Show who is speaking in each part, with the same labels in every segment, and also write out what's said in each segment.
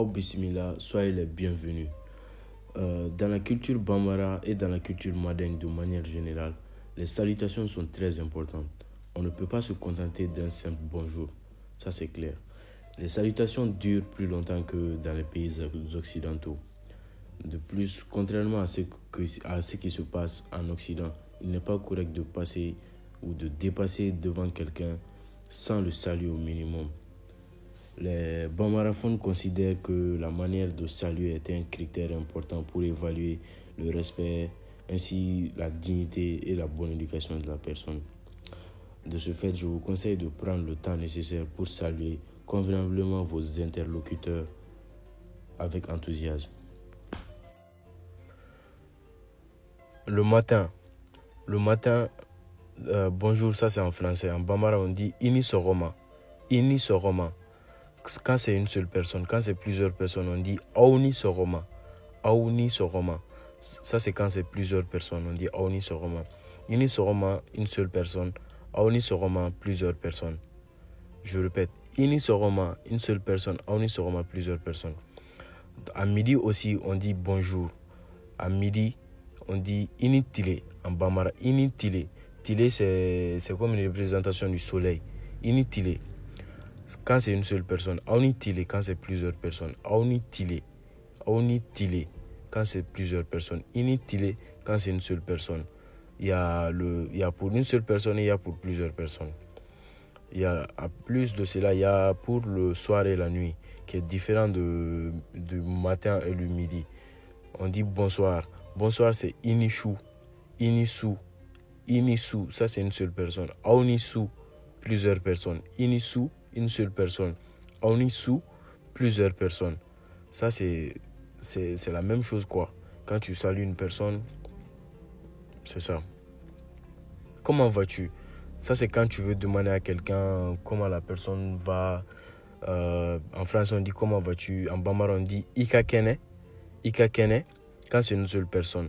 Speaker 1: Oh bismillah, soyez les bienvenus. Dans la culture bambara et dans la culture mandingue de manière générale, les salutations sont très importantes. On ne peut pas se contenter d'un simple bonjour, ça c'est clair. Les salutations durent plus longtemps que dans les pays occidentaux. De plus, contrairement à ce qui se passe en Occident, il n'est pas correct de passer ou de dépasser devant quelqu'un sans le saluer au minimum. Les bambaraphones considèrent que la manière de saluer est un critère important pour évaluer le respect, ainsi la dignité et la bonne éducation de la personne. De ce fait, je vous conseille de prendre le temps nécessaire pour saluer convenablement vos interlocuteurs avec enthousiasme. Le matin, bonjour, ça c'est en français. En bambara, on dit ini soroma. Ini soroma. Quand c'est une seule personne, quand c'est plusieurs personnes, on dit auni soroma. Auni soroma. Ça c'est quand c'est plusieurs personnes, on dit auni soroma. Ini soroma, une seule personne. Auni soroma, plusieurs personnes. Je répète, ini soroma, une seule personne. Auni soroma, plusieurs personnes. À midi aussi, on dit bonjour. À midi, on dit initile en bambara. Initile. Tile, c'est comme une représentation du soleil. Initile. Quand c'est une seule personne. Aunitile quand c'est plusieurs personnes. Aunitile. Aunitile quand c'est plusieurs personnes. Initile quand c'est une seule personne. Il y a pour une seule personne et il y a pour plusieurs personnes. Il y a, à plus de cela, il y a pour le soir et la nuit, qui est différent du matin et du midi. On dit bonsoir. Bonsoir, c'est inishu, inisu, inisu. Ça, c'est une seule personne. Aunisu, plusieurs personnes. Inisu, une seule personne. Aunisu, plusieurs personnes. Ça, c'est la même chose, quoi. Quand tu salues une personne, c'est ça. Comment vas-tu? Ça, c'est quand tu veux demander à quelqu'un comment la personne va. En français, on dit comment vas-tu. En bambara, on dit ika kene. Ika kene, quand c'est une seule personne.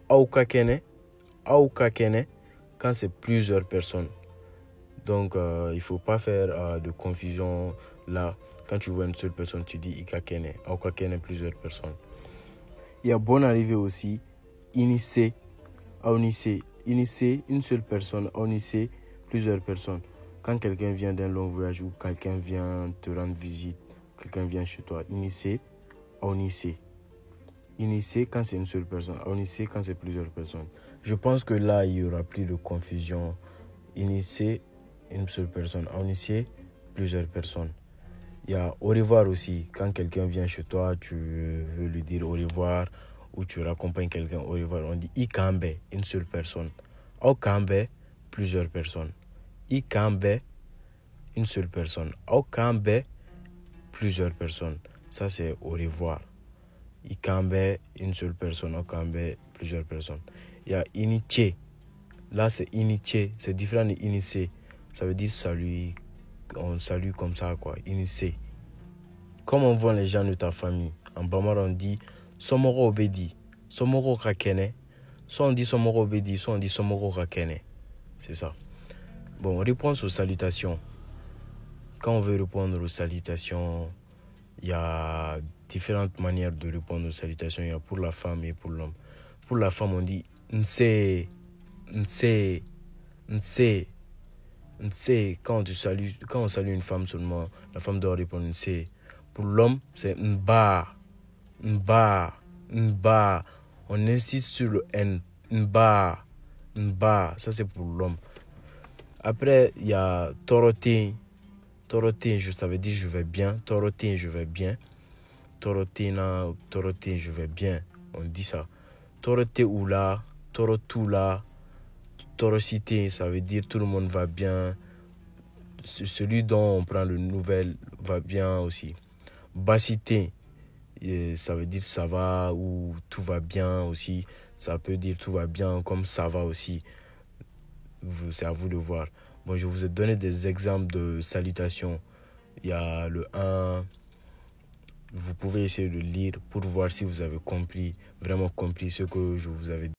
Speaker 1: Auka kene. Auka kene, quand c'est plusieurs personnes. Donc, il ne faut pas faire de confusion là. Quand tu vois une seule personne, tu dis ika kene. Auka kene, plusieurs personnes. Il y a bonne arrivée aussi. Inissé. Aunissé. Inissé, une seule personne. Aunissé, plusieurs personnes. Quand quelqu'un vient d'un long voyage ou quelqu'un vient te rendre visite, quelqu'un vient chez toi, inissé, aunissé. Inissé quand c'est une seule personne, aunissé quand c'est plusieurs personnes. Je pense que là, il n'y aura plus de confusion. Inissé, une seule personne. Aunissé, plusieurs personnes. Il y a au revoir aussi. Quand quelqu'un vient chez toi, tu veux lui dire au revoir ou tu raccompagnes quelqu'un au revoir. On dit ikambe, une seule personne. Okambe, plusieurs personnes. Ikambe, une seule personne. Okambe, plusieurs personnes. Ça, c'est au revoir. Ikambe, une seule personne. Okambe, plusieurs personnes. Il y a iniche. Là, c'est iniche. C'est différent de initié. Ça veut dire salut. On salue comme ça, quoi. Initié. Comment vont les gens de ta famille? En bambara, on dit somoro obedi. Somoro rakene. Soit on dit somoro obedi, soit on dit somoro rakene. C'est ça. Bon, réponse aux salutations. Quand on veut répondre aux salutations, il y a différentes manières de répondre aux salutations. Il y a pour la femme et pour l'homme. Pour la femme, on dit nse, nse, nse, nse. Quand on salue une femme seulement, la femme doit répondre nse. Pour l'homme, c'est nba, nba, nba. On insiste sur le n, nba, nba. Ça, c'est pour l'homme. Après, il y a torotin. Torotin, ça veut dire je vais bien. Torotin, je vais bien. Torotina, torotin, je vais bien. On dit ça. Torote oula, torotula, torocité, ça veut dire tout le monde va bien. Celui dont on prend le nouvelle va bien aussi. Bassité, ça veut dire ça va ou tout va bien aussi. Ça peut dire tout va bien comme ça va aussi. C'est à vous de voir. Bon, je vous ai donné des exemples de salutations. Il y a le 1. Vous pouvez essayer de lire pour voir si vous avez vraiment compris ce que je vous avais dit.